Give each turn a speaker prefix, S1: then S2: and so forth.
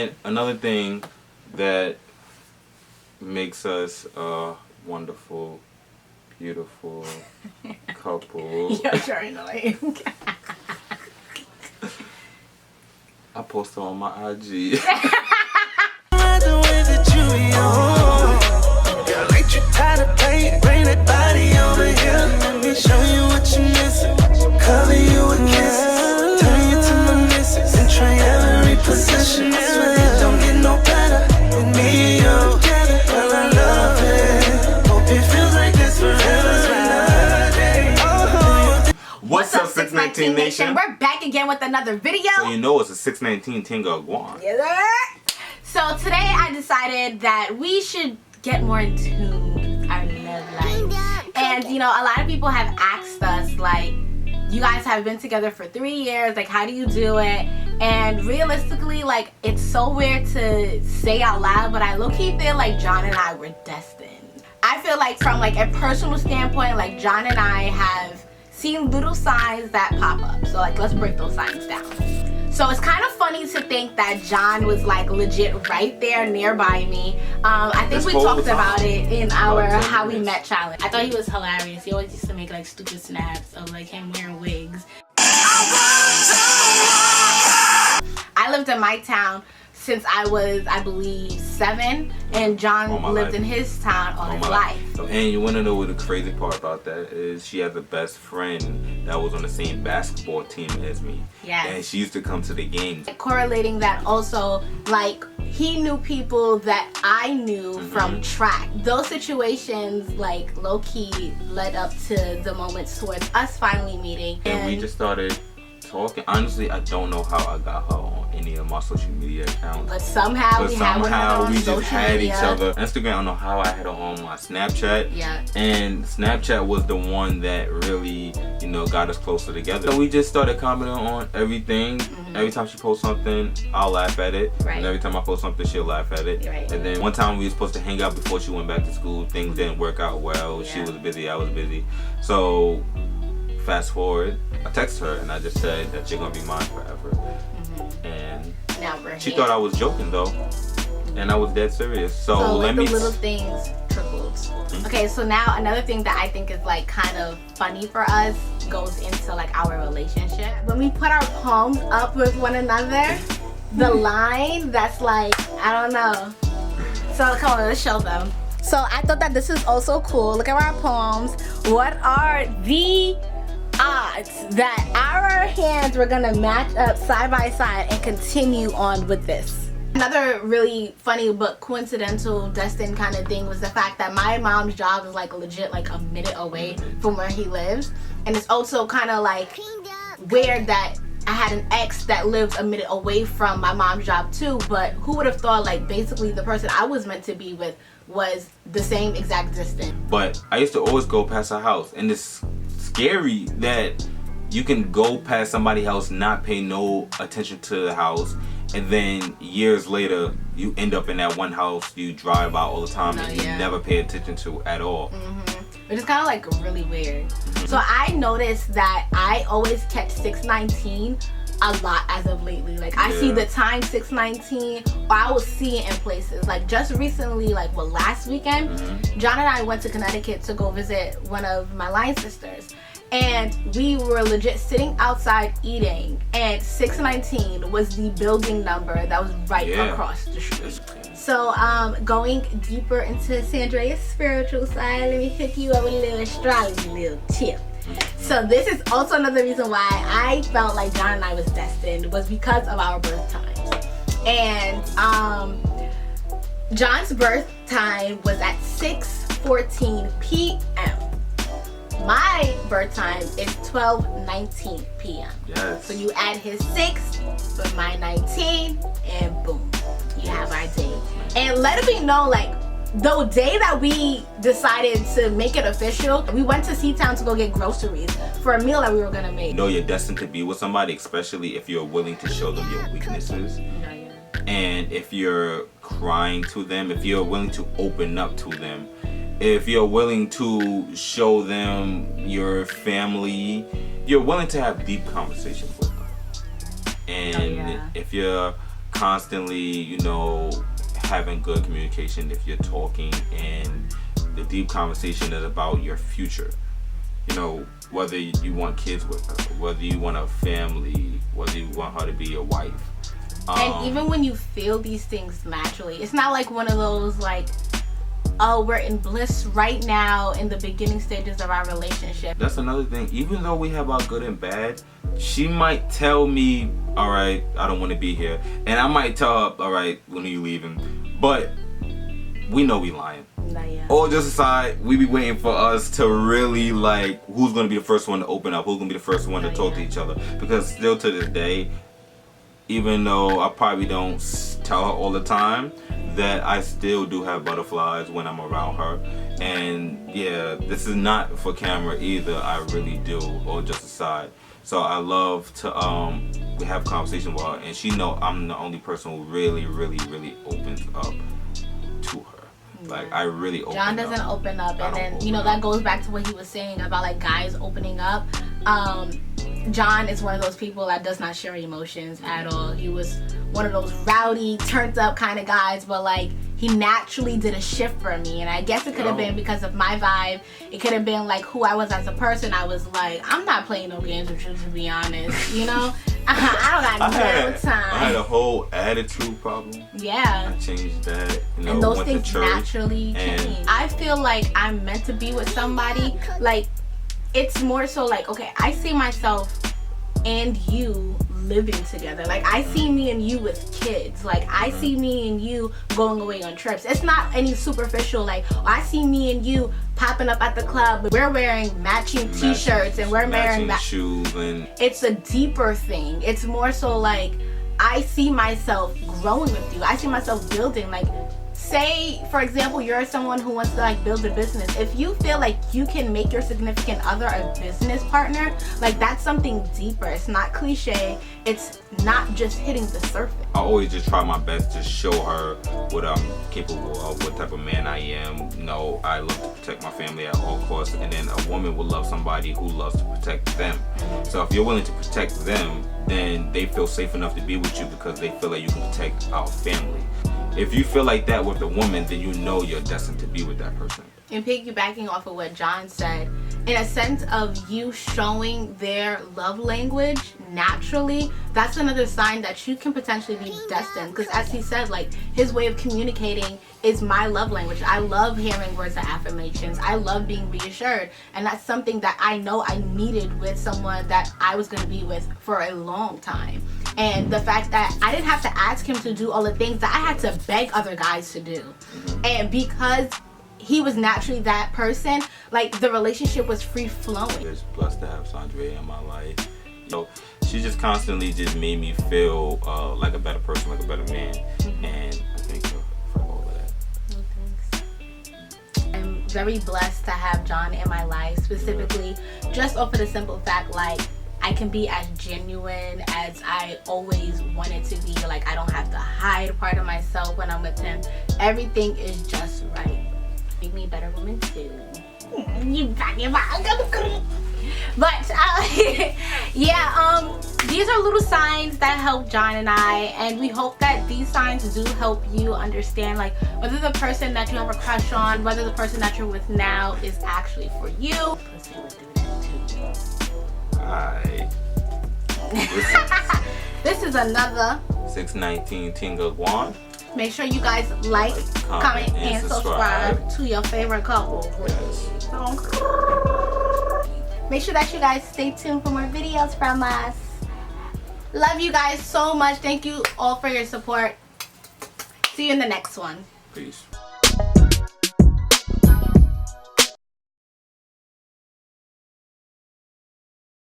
S1: And another thing that makes us a wonderful, beautiful couple.
S2: You're sure annoying.
S1: I posted on my IG.
S3: Show you what you missing. Cover you with kisses. Turn you to my missus. And try every position. I swear it don't get no better. With me and you together. Girl, I love it. Hope it feels like this forever.
S1: What's up, 619 Nation?
S2: We're back again with another video.
S1: So you know it's a 619 Tinga Guan.
S2: So today I decided that we should get more in tune with our love lives. And you know, a lot of people have asked us, like, you guys have been together for 3 years, like, how do you do it? And realistically, like, it's so weird to say out loud, but I low-key feel like John and I were destined. I feel like from like a personal standpoint, like John and I have seen little signs that pop up. So like, let's break those signs down. So it's kind of funny to think that John was like legit right there nearby me. I think we talked about it in our How We Met challenge. I thought he was hilarious. He always used to make like stupid snaps of like him wearing wigs. I lived in my town since I was, I believe, 7, and John lived in his town all his life.
S1: And you want to know what the crazy part about that is? She has a best friend that was on the same basketball team as me.
S2: Yes.
S1: And she used to come to the games.
S2: Correlating that also, like, he knew people that I knew from track. Those situations, like, low-key led up to the moments towards us finally meeting.
S1: And we just started talking. Honestly, I don't know how I got her on any of my social media accounts.
S2: But somehow we
S1: just had each other. Instagram, I don't know how I had her on my Snapchat.
S2: Yeah.
S1: And Snapchat was the one that really, you know, got us closer together. So we just started commenting on everything. Every time she posts something, I'll laugh at it.
S2: Right.
S1: And every time I post something, she'll laugh at it.
S2: Right.
S1: And then one time we were supposed to hang out before she went back to school. Things didn't work out well.
S2: Yeah.
S1: She was busy, I was busy. So fast forward, I texted her and I just said that you're gonna be mine forever. And
S2: now we're
S1: she
S2: here.
S1: thought I was joking though, and I was dead serious. So
S2: like
S1: let me.
S2: The little things trickled. Okay, so now another thing that I think is like kind of funny for us goes into like our relationship. When we put our palms up with one another, the line that's like, I don't know. So come on, let's show them. So I thought that this is also cool. Look at our palms. What are the odds that our hands were gonna match up side by side and continue on with this? Another really funny but coincidental destined kind of thing was the fact that my mom's job is like legit like a minute away from where he lives, and it's also kind of like weird that I had an ex that lived a minute away from my mom's job too, but who would have thought like basically the person I was meant to be with was the same exact distance. But
S1: I used to always go past her house, and it's scary that you can go past somebody's house, not pay no attention to the house, and then years later you end up in that one house you drive by all the time and you never pay attention to at all. Which is kind of like really weird. So I noticed that I always catch 619 a lot as of lately. Like I see the time 619, or I will see it in places. Like just recently, like last weekend, John and I went to Connecticut to go visit one of my line sisters. And we were legit sitting outside eating, and 619 was the building number that was right across the street. So going deeper into Sandrea's spiritual side, let me hook you up with a little astrology little tip. So this is also another reason why I felt like John and I was destined, was because of our birth times. And John's birth time was at 6:14 p.m. My birth time is 12:19 p.m. Yes.
S2: So you add his 6 with my 19, and boom, you have our day. And let it be known, like, the day that we decided to make it official, we went to C-Town to go get groceries for a meal that we were gonna make.
S1: You know you're destined to be with somebody, especially if you're willing to show them your weaknesses. And if you're crying to them, if you're willing to open up to them, if you're willing to show them your family, you're willing to have deep conversations with them. And if you're constantly, you know, having good communication if you're talking, and the deep conversation is about your future. You know, whether you want kids with her, whether you want a family, whether you want her to be your wife.
S2: And even when you feel these things naturally, it's not like one of those like, oh, we're in bliss right now in the beginning stages of our relationship.
S1: That's another thing. Even though we have our good and bad, she might tell me, all right, I don't want to be here. And I might tell her, all right, when are you leaving? But we know we lying.
S2: Not yet.
S1: All just aside, we be waiting for us to really, like, who's going to be the first one to open up? Who's going to be the first one to talk to each other? Because still to this day, even though I probably don't tell her all the time, that I still do have butterflies when I'm around her. And yeah, this is not for camera either. I really do, all just aside. So I love to have conversations with her, and she know I'm the only person who really opens up to her. Like, I really open up.
S2: John doesn't open up, and then, you know, that goes back to what he was saying about like guys opening up. John is one of those people that does not share emotions at all. He was one of those rowdy, turned up kind of guys, but like he naturally did a shift for me. And I guess it could have been because of my vibe. It could have been like who I was as a person. I was like, I'm not playing no games with you, to be honest. You know, I don't got no time.
S1: I had a whole attitude problem.
S2: Yeah.
S1: I changed that. You know,
S2: and those
S1: went
S2: things
S1: to church,
S2: naturally change. I feel like I'm meant to be with somebody. Like, it's more so like, okay, I see myself and you living together. Like, I see me and you with kids. Like, I see me and you going away on trips. It's not any superficial, like, oh, I see me and you popping up at the club. We're wearing matching t-shirts and we're wearing
S1: shoes. And
S2: it's a deeper thing. It's more so like, I see myself growing with you. I see myself building. Like, say, for example, you're someone who wants to like build a business. If you feel like you can make your significant other a business partner, like that's something deeper. It's not cliche. It's not just hitting the surface.
S1: I always just try my best to show her what I'm capable of, what type of man I am. You know, I love to protect my family at all costs, and then a woman will love somebody who loves to protect them. So if you're willing to protect them, then they feel safe enough to be with you because they feel like you can protect our family. If you feel like that with a woman, then you know you're destined to be with that person.
S2: And piggybacking off of what John said, in a sense of you showing their love language naturally, that's another sign that you can potentially be destined. Because as he said, like, his way of communicating is my love language. I love hearing words of affirmations. I love being reassured. And that's something that I know I needed with someone that I was going to be with for a long time. And the fact that I didn't have to ask him to do all the things that I had to beg other guys to do. And because he was naturally that person, like, the relationship was free flowing.
S1: Just blessed to have SANDREA in my life. You know, she just constantly just made me feel like a better person, like a better man. And I thank her for all of that.
S2: Well, thanks. I'm very blessed to have John in my life, specifically just off of the simple fact, like, I can be as genuine as I always wanted to be. Like, I don't have to hide part of myself when I'm with him. Everything is just right. Make me a better woman too. But yeah, these are little signs that help John and I, and we hope that these signs do help you understand, like, whether the person that you have a crush on, whether the person that you're with now is actually for you. Pussy would do that too.
S1: Alright.
S2: This is another
S1: 619 Tinga Guan.
S2: Make sure you guys like, comment, and subscribe to your favorite couple.
S1: Yes.
S2: Make sure that you guys stay tuned for more videos from us. Love you guys so much. Thank you all for your support. See you in the next one.
S1: Peace.